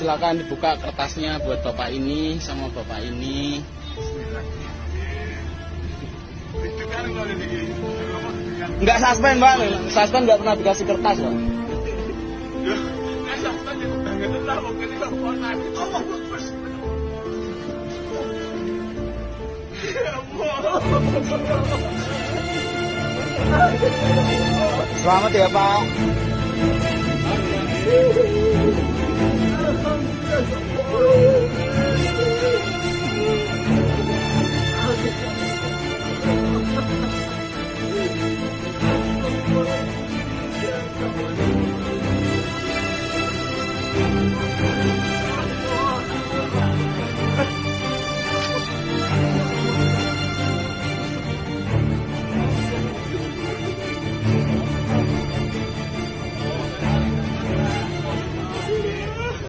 silakan dibuka kertasnya buat bapak ini sama bapak ini. Enggak suspend Pak, suspend nggak pernah dikasih kertas Pak. Selamat ya Pak.